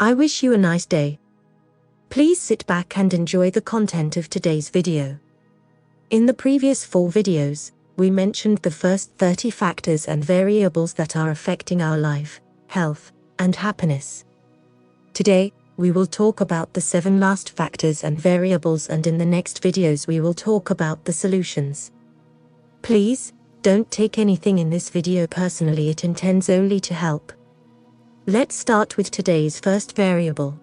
I wish you a nice day. Please sit back and enjoy the content of today's video. In the previous 4 videos, we mentioned the first 30 factors and variables that are affecting our life, health, and happiness. Today, we will talk about the 7 last factors and variables, and in the next videos we will talk about the solutions. Please, don't take anything in this video personally, it intends only to help. Let's start with today's first variable.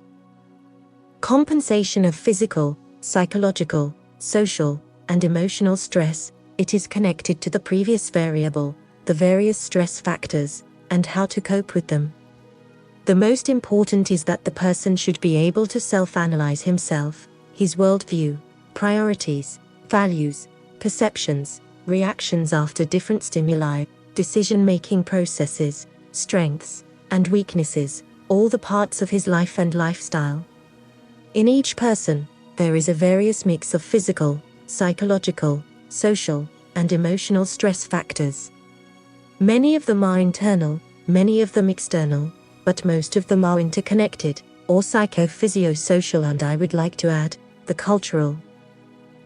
Compensation of physical, psychological, social, and emotional stress. It is connected to the previous variable, the various stress factors, and how to cope with them. The most important is that the person should be able to self-analyze himself, his worldview, priorities, values, perceptions, reactions after different stimuli, decision-making processes, strengths, and weaknesses, all the parts of his life and lifestyle. In each person, there is a various mix of physical, psychological, social, and emotional stress factors. Many of them are internal, many of them external, but most of them are interconnected, or psychophysiosocial, and I would like to add, the cultural.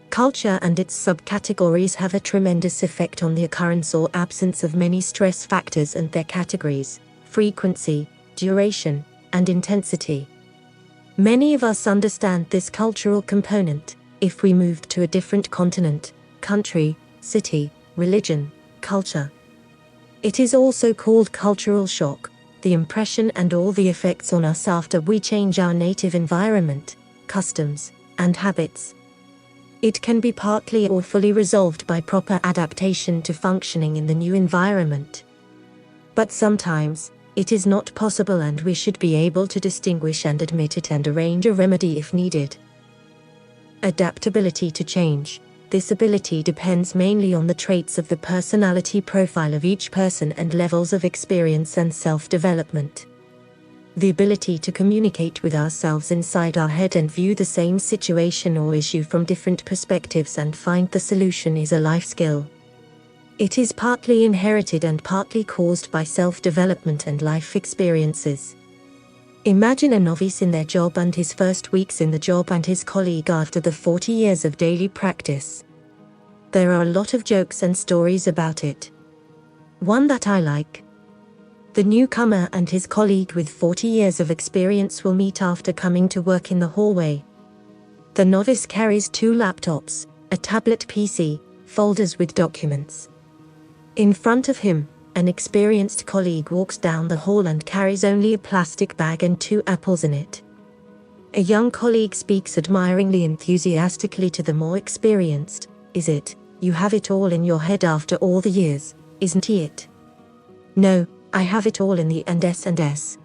Culture and its subcategories have a tremendous effect on the occurrence or absence of many stress factors and their categories, frequency, duration, and intensity. Many of us understand this cultural component if we moved to a different continent, country, city, religion, culture. It is also called cultural shock, the impression and all the effects on us after we change our native environment, customs, and habits. It can be partly or fully resolved by proper adaptation to functioning in the new environment. But sometimes, it is not possible, and we should be able to distinguish and admit it and arrange a remedy if needed. Adaptability to change. This ability depends mainly on the traits of the personality profile of each person and levels of experience and self-development. The ability to communicate with ourselves inside our head and view the same situation or issue from different perspectives and find the solution is a life skill. It is partly inherited and partly caused by self-development and life experiences. Imagine a novice in their job and his first weeks in the job and his colleague after the 40 years of daily practice. There are a lot of jokes and stories about it. One that I like. The newcomer and his colleague with 40 years of experience will meet after coming to work in the hallway. The novice carries 2 laptops, a tablet PC, folders with documents. In front of him, an experienced colleague walks down the hall and carries only a plastic bag and 2 apples in it. A young colleague speaks admiringly, enthusiastically to the more experienced. Is it? You have it all in your head after all the years, isn't it? No, I have it all in the S&S.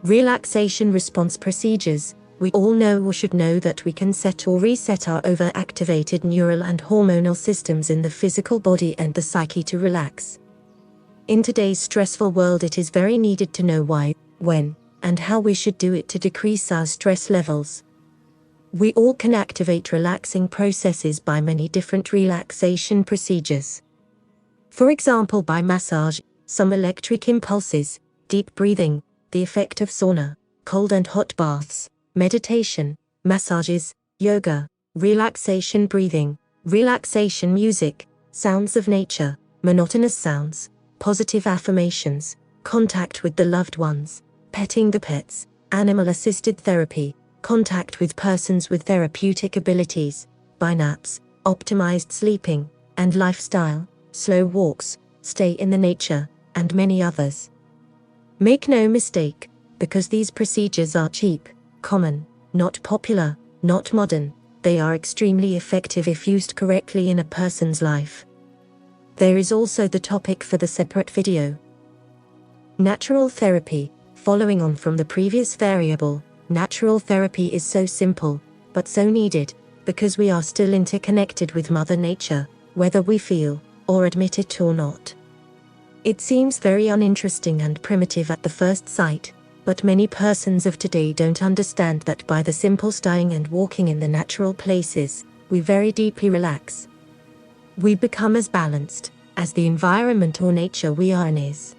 Relaxation response procedures. We all know or should know that we can set or reset our overactivated neural and hormonal systems in the physical body and the psyche to relax. In today's stressful world, it is very needed to know why, when, and how we should do it to decrease our stress levels. We all can activate relaxing processes by many different relaxation procedures. For example, by massage, some electric impulses, deep breathing, the effect of sauna, cold and hot baths, meditation, massages, yoga, relaxation breathing, relaxation music, sounds of nature, monotonous sounds, positive affirmations, contact with the loved ones, petting the pets, animal-assisted therapy, contact with persons with therapeutic abilities, by naps, optimized sleeping, and lifestyle, slow walks, stay in the nature, and many others. Make no mistake, because these procedures are cheap, common, not popular, not modern, they are extremely effective if used correctly in a person's life. There is also the topic for the separate video. Natural therapy. Following on from the previous variable, natural therapy is so simple, but so needed, because we are still interconnected with Mother Nature, whether we feel, or admit it or not. It seems very uninteresting and primitive at the first sight, but many persons of today don't understand that by the simple staying and walking in the natural places, we very deeply relax. We become as balanced as the environment or nature we are in is.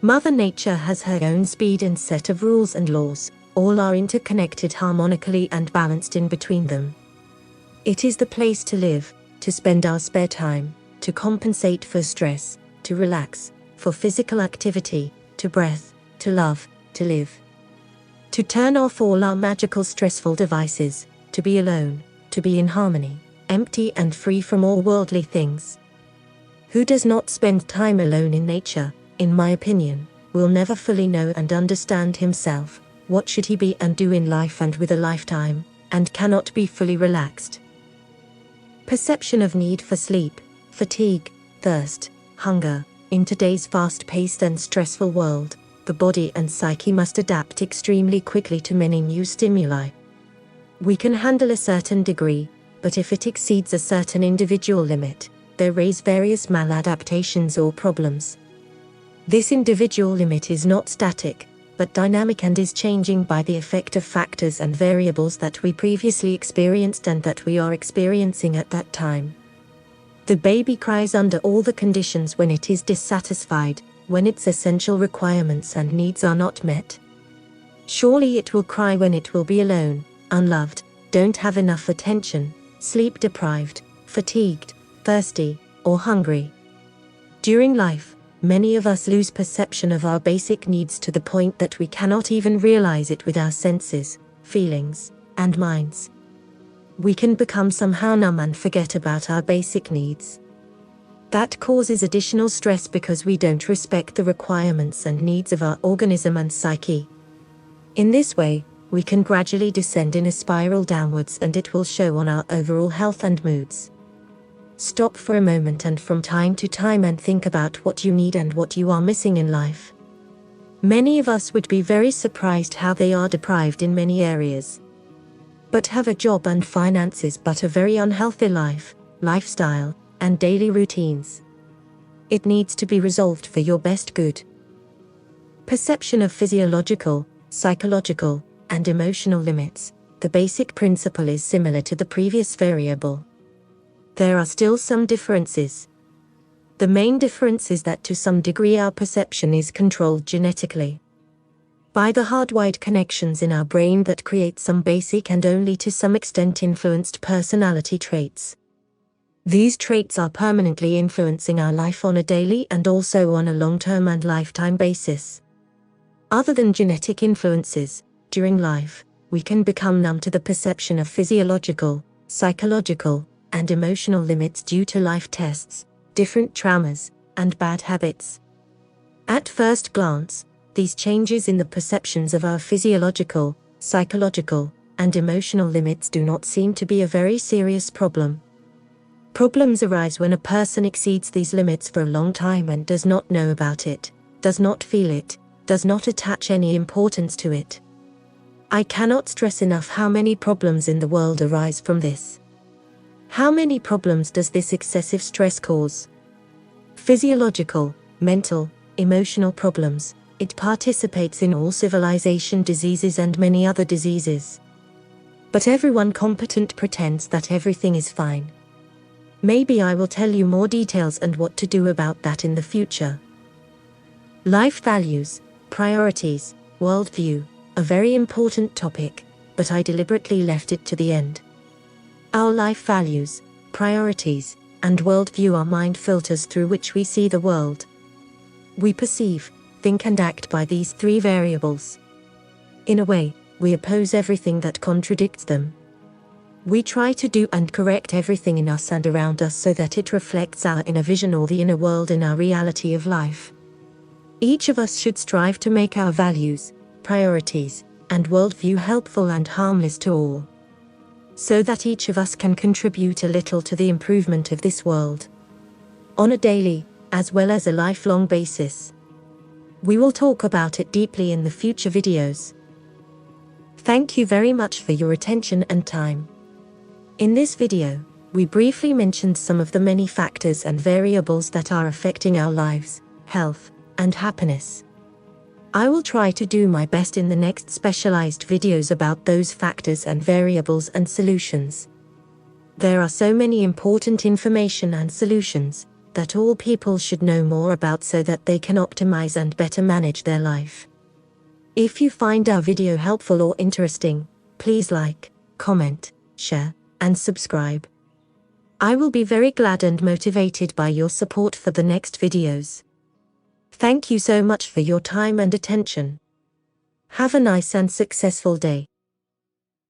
Mother Nature has her own speed and set of rules and laws, all are interconnected harmonically and balanced in between them. It is the place to live, to spend our spare time, to compensate for stress, to relax, for physical activity, to breath, to love, to live. To turn off all our magical stressful devices, to be alone, to be in harmony, empty and free from all worldly things. Who does not spend time alone in nature, in my opinion, will never fully know and understand himself, what should he be and do in life and with a lifetime, and cannot be fully relaxed. Perception of need for sleep, fatigue, thirst, hunger. In today's fast-paced and stressful world, the body and psyche must adapt extremely quickly to many new stimuli. We can handle a certain degree, but if it exceeds a certain individual limit, there raise various maladaptations or problems. This individual limit is not static, but dynamic and is changing by the effect of factors and variables that we previously experienced and that we are experiencing at that time. The baby cries under all the conditions when it is dissatisfied, when its essential requirements and needs are not met. Surely it will cry when it will be alone, unloved, don't have enough attention, sleep deprived, fatigued, thirsty, or hungry. During life, many of us lose perception of our basic needs to the point that we cannot even realize it with our senses, feelings, and minds. We can become somehow numb and forget about our basic needs. That causes additional stress because we don't respect the requirements and needs of our organism and psyche. In this way, we can gradually descend in a spiral downwards and it will show on our overall health and moods. Stop for a moment and from time to time and think about what you need and what you are missing in life. Many of us would be very surprised how they are deprived in many areas, but have a job and finances but a very unhealthy lifestyle, and daily routines. It needs to be resolved for your best good. Perception of physiological, psychological, and emotional limits. The basic principle is similar to the previous variable. There are still some differences. The main difference is that to some degree our perception is controlled genetically by the hardwired connections in our brain that create some basic and only to some extent influenced personality traits. These traits are permanently influencing our life on a daily and also on a long-term and lifetime basis. Other than genetic influences, during life, we can become numb to the perception of physiological, psychological, and emotional limits due to life tests, different traumas, and bad habits. At first glance, these changes in the perceptions of our physiological, psychological, and emotional limits do not seem to be a very serious problem. Problems arise when a person exceeds these limits for a long time and does not know about it, does not feel it, does not attach any importance to it. I cannot stress enough how many problems in the world arise from this. How many problems does this excessive stress cause? Physiological, mental, emotional problems. It participates in all civilization diseases and many other diseases. But everyone competent pretends that everything is fine. Maybe I will tell you more details and what to do about that in the future. Life values, priorities, worldview, a very important topic, but I deliberately left it to the end. Our life values, priorities, and worldview are mind filters through which we see the world. We perceive, think and act by these three variables. In a way, we oppose everything that contradicts them. We try to do and correct everything in us and around us so that it reflects our inner vision or the inner world in our reality of life. Each of us should strive to make our values, priorities, and worldview helpful and harmless to all, so that each of us can contribute a little to the improvement of this world, on a daily, as well as a lifelong basis. We will talk about it deeply in the future videos. Thank you very much for your attention and time. In this video, we briefly mentioned some of the many factors and variables that are affecting our lives, health, and happiness. I will try to do my best in the next specialized videos about those factors and variables and solutions. There are so many important information and solutions, that all people should know more about so that they can optimize and better manage their life. If you find our video helpful or interesting, please like, comment, share, and subscribe. I will be very glad and motivated by your support for the next videos. Thank you so much for your time and attention. Have a nice and successful day.